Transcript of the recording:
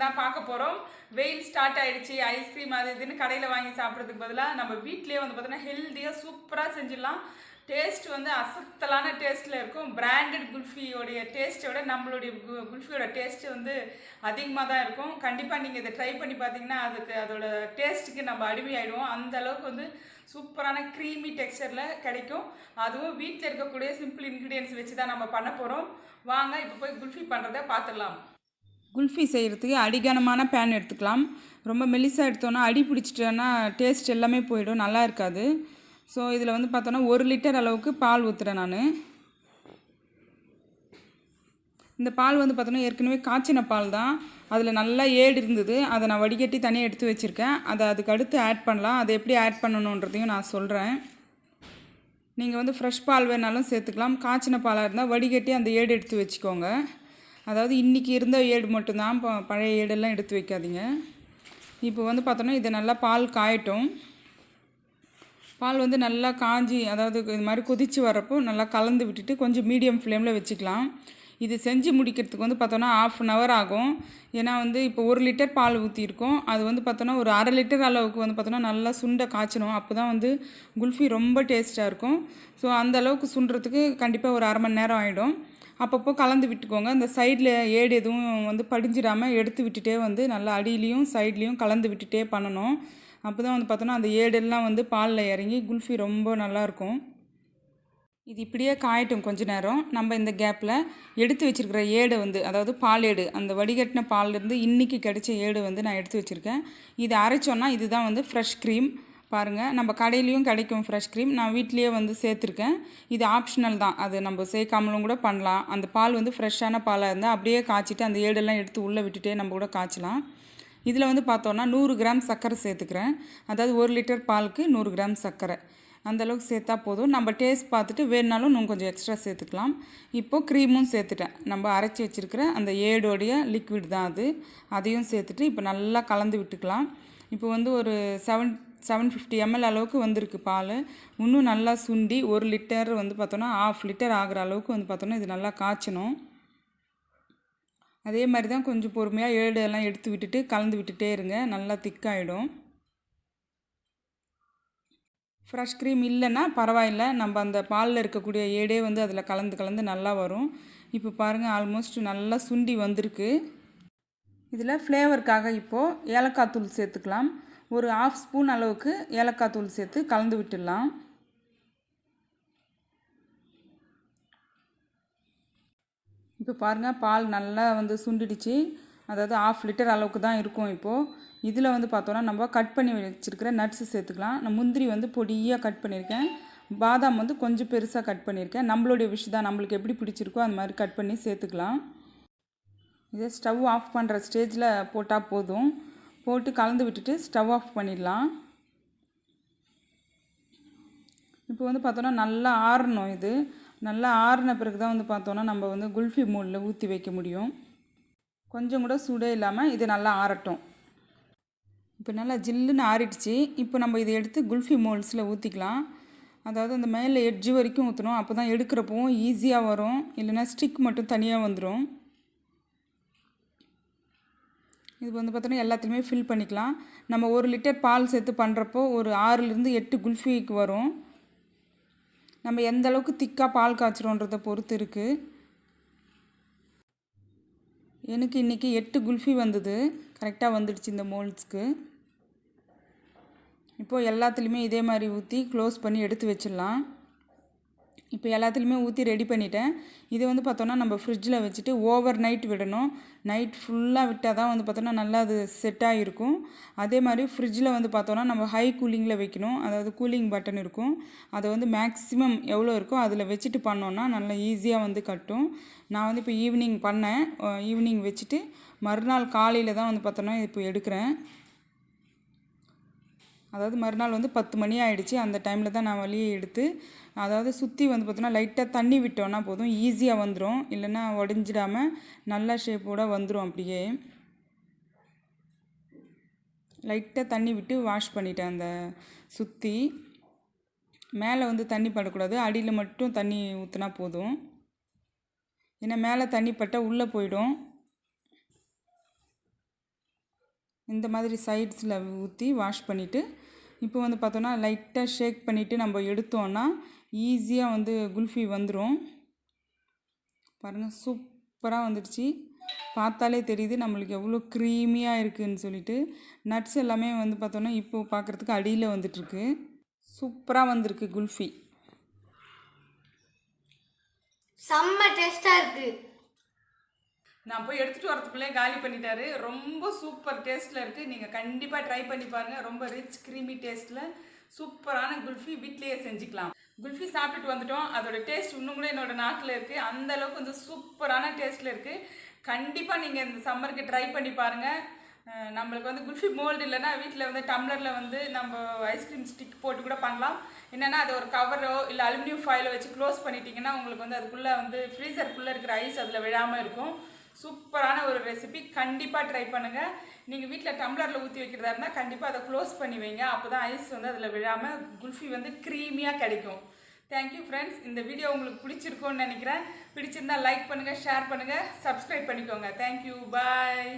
தான் பார்க்க போகிறோம். வெயில் ஸ்டார்ட் ஆகிடுச்சு, ஐஸ்கிரீம் அது இதுன்னு கடையில் வாங்கி சாப்பிட்றதுக்கு பதிலாக நம்ம வீட்டிலேயே வந்து பார்த்தோன்னா ஹெல்த்தியாக சூப்பராக செஞ்சிடலாம். டேஸ்ட் வந்து அசத்தலான டேஸ்ட்டில் இருக்கும். பிராண்டட் குல்ஃபியோடைய டேஸ்ட்டை விட நம்மளுடைய குல்ஃபியோட டேஸ்ட்டு வந்து அதிகமாக தான் இருக்கும். கண்டிப்பாக நீங்கள் இதை ட்ரை பண்ணி பார்த்தீங்கன்னா அதோட டேஸ்ட்டுக்கு நம்ம அடிமையாயிடுவோம். அந்த அளவுக்கு வந்து சூப்பரான க்ரீமி டெக்ஸ்சரில் கிடைக்கும். அதுவும் வீட்டில் இருக்கக்கூடிய சிம்பிள் இன்க்ரீடியன்ஸ் வச்சு தான் நம்ம பண்ண போகிறோம். வாங்க இப்போ போய் குல்ஃபி பண்ணுறதை பார்த்துடலாம். குல்ஃபி செய்கிறதுக்கு அடிகனமான பேன் எடுத்துக்கலாம். ரொம்ப மெலிசாக எடுத்தோன்னா அடி பிடிச்சிட்டோன்னா டேஸ்ட் எல்லாமே போயிடும், நல்லா இருக்காது. ஸோ இதில் வந்து பார்த்தோன்னா 1 லிட்டர் அளவுக்கு பால் ஊற்றுறேன் நான். இந்த பால் வந்து பார்த்தோன்னா ஏற்கனவே காய்ச்சின பால் தான். அதில் நல்லா ஏடு இருந்தது, அதை நான் வடிகட்டி தனியாக எடுத்து வச்சுருக்கேன். அதை அதுக்கு அடுத்து ஆட் பண்ணலாம். அதை எப்படி ஆட் பண்ணணுன்றதையும் நான் சொல்கிறேன். நீங்கள் வந்து ஃப்ரெஷ் பால் வேணாலும் சேர்த்துக்கலாம். காய்ச்சின பாலாக இருந்தால் வடிகட்டி அந்த ஏடு எடுத்து வச்சுக்கோங்க. அதாவது இன்றைக்கி இருந்த ஏடு மட்டும்தான், பழைய ஏடெல்லாம் எடுத்து வைக்காதீங்க. இப்போ வந்து பார்த்தோன்னா இது நல்லா பால் காயட்டும். பால் வந்து நல்லா காஞ்சி, அதாவது இது மாதிரி கொதித்து வரப்போ நல்லா கலந்து விட்டுட்டு கொஞ்சம் மீடியம் ஃப்ளேமில் வச்சுக்கலாம். இது செஞ்சு முடிக்கிறதுக்கு வந்து பார்த்தோன்னா 1/2 அன் ஹவர் ஆகும். ஏன்னா வந்து இப்போ 1 லிட்டர் பால் ஊற்றிருக்கோம். அது வந்து பார்த்தோன்னா ஒரு 1/2 லிட்டர் அளவுக்கு வந்து பார்த்தோன்னா நல்லா சுண்டை காய்ச்சணும். அப்போ தான் வந்து குல்ஃபி ரொம்ப டேஸ்ட்டாக இருக்கும். ஸோ அந்த அளவுக்கு சுண்டுறதுக்கு கண்டிப்பாக ஒரு 1/2 மணி நேரம் ஆகிடும். அப்பப்போ கலந்து விட்டுக்கோங்க. இந்த சைடில் ஏடு எதுவும் வந்து படிஞ்சிடாமல் எடுத்து விட்டுட்டே வந்து நல்லா அடியிலையும் சைட்லேயும் கலந்து விட்டுட்டே பண்ணணும். அப்போ தான் வந்து பார்த்தோன்னா அந்த ஏடெல்லாம் வந்து பாலில் இறங்கி குல்ஃபி ரொம்ப நல்லாயிருக்கும். இது இப்படியே காயட்டும் கொஞ்ச நேரம். நம்ம இந்த கேப்பில் எடுத்து வச்சுருக்கிற ஏடை வந்து, அதாவது பால் ஏடு, அந்த வடிகட்டின பால்லேருந்து இன்றைக்கி கிடைச்ச ஏடு வந்து நான் எடுத்து வச்சுருக்கேன். இது அரைச்சோன்னா இதுதான் வந்து ஃப்ரெஷ் க்ரீம். பாருங்கள், நம்ம கடையிலையும் கிடைக்கும் ஃப்ரெஷ் க்ரீம். நான் வீட்லேயே வந்து சேர்த்துருக்கேன். இது ஆப்ஷனல் தான், அது நம்ம சேர்க்காமலும் கூட பண்ணலாம். அந்த பால் வந்து ஃப்ரெஷ்ஷான பாலாக இருந்தால் அப்படியே காய்ச்சிட்டு அந்த ஏடெல்லாம் எடுத்து உள்ளே விட்டுட்டே நம்ம கூட காய்ச்சலாம். இதில் வந்து பார்த்தோன்னா 100 கிராம் சர்க்கரை சேர்த்துக்கிறேன். அதாவது 1 லிட்டர் பாலுக்கு 100 கிராம் சர்க்கரை, அந்தளவுக்கு சேர்த்தா போதும். நம்ம டேஸ்ட் பார்த்துட்டு வேணுனாலும் இன்னும் கொஞ்சம் எக்ஸ்ட்ரா சேர்த்துக்கலாம். இப்போது க்ரீமும் சேர்த்துட்டேன். நம்ம அரைச்சி வச்சுருக்கிற அந்த ஏடோடைய லிக்விட் தான் அது, அதையும் சேர்த்துட்டு இப்போ நல்லா கலந்து விட்டுக்கலாம். இப்போ வந்து ஒரு 750 ml அளவுக்கு வந்திருக்கு பால். இன்னும் நல்லா சுண்டி 1 லிட்டர் வந்து பார்த்தோன்னா 1/2 லிட்டர் ஆகிற அளவுக்கு வந்து பார்த்தோன்னா இது நல்லா காய்ச்சணும். அதே மாதிரி தான் கொஞ்சம் பொறுமையாக ஏடெல்லாம் எடுத்து விட்டுட்டு கலந்து விட்டுட்டே இருங்க, நல்லா திக்காகிடும். ஃப்ரெஷ் க்ரீம் இல்லைன்னா பரவாயில்ல, நம்ம அந்த பாலில் இருக்கக்கூடிய ஏடே வந்து அதில் கலந்து நல்லா வரும். இப்போ பாருங்கள், ஆல்மோஸ்ட் நல்லா சுண்டி வந்திருக்கு. இதில் ஃப்ளேவருக்காக இப்போது ஏலக்காய் தூள் சேர்த்துக்கலாம். ஒரு 1/2 ஸ்பூன் அளவுக்கு ஏலக்காய் தூள் சேர்த்து கலந்து விட்டுடலாம். இப்போ பாருங்கள், பால் நல்லா வந்து சுண்டிடுச்சு. அதாவது 1/2 லிட்டர் அளவுக்கு தான் இருக்கும். இப்போது இதில் வந்து பார்த்தோன்னா நம்ம கட் பண்ணி வச்சுருக்கிற நட்ஸு சேர்த்துக்கலாம். நான் முந்திரி வந்து பொடியாக கட் பண்ணியிருக்கேன். பாதாம் வந்து கொஞ்சம் பெருசாக கட் பண்ணியிருக்கேன். நம்மளுடைய விஷ் தான், நம்மளுக்கு எப்படி பிடிச்சிருக்கோ அந்த மாதிரி கட் பண்ணி சேர்த்துக்கலாம். இதை ஸ்டவ் ஆஃப் பண்ணுற ஸ்டேஜில் போட்டால் போதும். போட்டு கலந்து விட்டுட்டு ஸ்டவ் ஆஃப் பண்ணிடலாம். இப்போ வந்து பார்த்தோன்னா நல்லா ஆறணும். இது நல்லா ஆறின பிறகு தான் வந்து பார்த்தோன்னா நம்ம வந்து குல்ஃபி மோல்டில் ஊற்றி வைக்க முடியும். கொஞ்சம் கூட சூடே இல்லாமல் இது நல்லா ஆறட்டும். இப்போ நல்லா ஜில்லுன்னு ஆறிடுச்சு. இப்போ நம்ம இதை எடுத்து குல்ஃபி மோல்ட்ஸில் ஊற்றிக்கலாம். அதாவது அந்த மேலே எட்ஜு வரைக்கும் ஊற்றணும். அப்போ தான் எடுக்கிறப்பவும் ஈஸியாக வரும், இல்லைன்னா ஸ்டிக் மட்டும் தனியாக வந்துடும். இது வந்து பார்த்தோன்னா எல்லாத்துலேயுமே ஃபில் பண்ணிக்கலாம். நம்ம 1 லிட்டர் பால் சேர்த்து பண்ணுறப்போ ஒரு 6லேருந்து 8 குல்ஃபிக்கு வரும். நம்ம எந்த அளவுக்கு திக்காக பால் காய்ச்சிரோன்றதை பொறுத்து இருக்குது. எனக்கு இன்றைக்கி 8 குல்ஃபி வந்தது, கரெக்டாக வந்துடுச்சு இந்த மோல்ட்ஸ்க்கு. இப்போது எல்லாத்துலேயுமே இதே மாதிரி ஊற்றி க்ளோஸ் பண்ணி எடுத்து வச்சிடலாம். இப்போ எல்லாத்துலேயுமே ஊற்றி ரெடி பண்ணிட்டேன். இதை வந்து பார்த்தோன்னா நம்ம ஃப்ரிட்ஜில் வச்சுட்டு ஓவர் நைட் விடணும். நைட் ஃபுல்லாக விட்டால் தான் வந்து பார்த்தோன்னா நல்லா அது செட் ஆகிருக்கும். அதே மாதிரி ஃப்ரிட்ஜில் வந்து பார்த்தோன்னா நம்ம ஹை கூலிங்கில் வைக்கணும். அதாவது கூலிங் பட்டன் இருக்கும், அதை வந்து மேக்ஸிமம் எவ்வளோ இருக்கோ அதில் வச்சுட்டு பண்ணோன்னா நல்லா ஈஸியாக வந்து கட்டும். நான் வந்து இப்போ ஈவினிங் பண்ணேன். ஈவினிங் வச்சுட்டு மறுநாள் காலையில் தான் வந்து பார்த்தோன்னா இப்போ எடுக்கிறேன். அதாவது மறுநாள் வந்து 10 மணி ஆகிடுச்சு. அந்த டைமில் தான் நான் வெளியே எடுத்து, அதாவது சுற்றி வந்து பார்த்தோன்னா லைட்டாக தண்ணி விட்டோன்னா போதும், ஈஸியாக வந்துடும். இல்லைன்னா உடஞ்சிடாமல் நல்ல ஷேப்போடு வந்துடும். அப்படியே லைட்டாக தண்ணி விட்டு வாஷ் பண்ணிட்டேன். அந்த சுற்றி மேலே வந்து தண்ணி படக்கூடாது, அடியில் மட்டும் தண்ணி ஊற்றினா போதும். ஏன்னா மேலே தண்ணி பட்டால் உள்ளே போயிடும். இந்த மாதிரி சைட்ஸில் ஊற்றி வாஷ் பண்ணிவிட்டு இப்போ வந்து பார்த்தோன்னா லைட்டாக ஷேக் பண்ணிவிட்டு நம்ம எடுத்தோன்னா ஈஸியாக வந்து குல்ஃபி வந்துடும். பாருங்கள் சூப்பராக வந்துடுச்சு. பார்த்தாலே தெரியுது நம்மளுக்கு எவ்வளோ க்ரீமியாக இருக்குதுன்னு சொல்லிட்டு. நட்ஸ் எல்லாமே வந்து பார்த்தோன்னா இப்போ பார்க்குறதுக்கு அடியில் வந்துட்டுருக்கு. சூப்பராக வந்திருக்கு குல்ஃபி. செம்ம டேஸ்ட்டாக இருக்குது. நான் போய் எடுத்துகிட்டு வரதுக்குள்ளே காலி பண்ணிட்டாரு. ரொம்ப சூப்பர் டேஸ்ட்டில் இருக்குது. நீங்கள் கண்டிப்பாக ட்ரை பண்ணி பாருங்கள். ரொம்ப ரிச் க்ரீமி டேஸ்ட்டில் சூப்பரான குல்ஃபி வீட்லேயே செஞ்சுக்கலாம். குல்ஃபி சாப்பிட்டுட்டு வந்துட்டோம். அதோட டேஸ்ட் இன்னும் கூட என்னோடய நாக்கில் இருக்குது. அந்தளவுக்கு வந்து சூப்பரான டேஸ்ட்டில் இருக்குது. கண்டிப்பாக நீங்கள் இந்த சம்மருக்கு ட்ரை பண்ணி பாருங்கள். நம்மளுக்கு வந்து குல்ஃபி மோல்டு இல்லைன்னா வீட்டில் வந்து டம்ளரில் வந்து நம்ம ஐஸ்கிரீம் ஸ்டிக் போட்டு கூட பண்ணலாம். என்னென்னா அது ஒரு கவரோ இல்லை அலுமினியம் ஃபாயிலோ வச்சு க்ளோஸ் பண்ணிட்டீங்கன்னா உங்களுக்கு வந்து அதுக்குள்ளே வந்து ஃப்ரீசருக்குள்ளே இருக்கிற ஐஸ் அதில் விழாமல் இருக்கும். சூப்பரான ஒரு ரெசிபி. கண்டிப்பாக ட்ரை பண்ணுங்கள். நீங்கள் வீட்டில் டம்ளரில் ஊற்றி வைக்கிறதா இருந்தால் கண்டிப்பாக அதை க்ளோஸ் பண்ணி வைங்க. அப்போ தான் ஐஸ் வந்து அதில் விழாமல் குல்ஃபி வந்து க்ரீமியாக கிடைக்கும். Thank you friends. இந்த வீடியோ உங்களுக்கு பிடிச்சிருக்கும்னு நினைக்கிறேன். பிடிச்சிருந்தால் லைக் பண்ணுங்கள், ஷேர் பண்ணுங்கள், சப்ஸ்கிரைப் பண்ணிக்கோங்க. தேங்க்யூ, பாய்.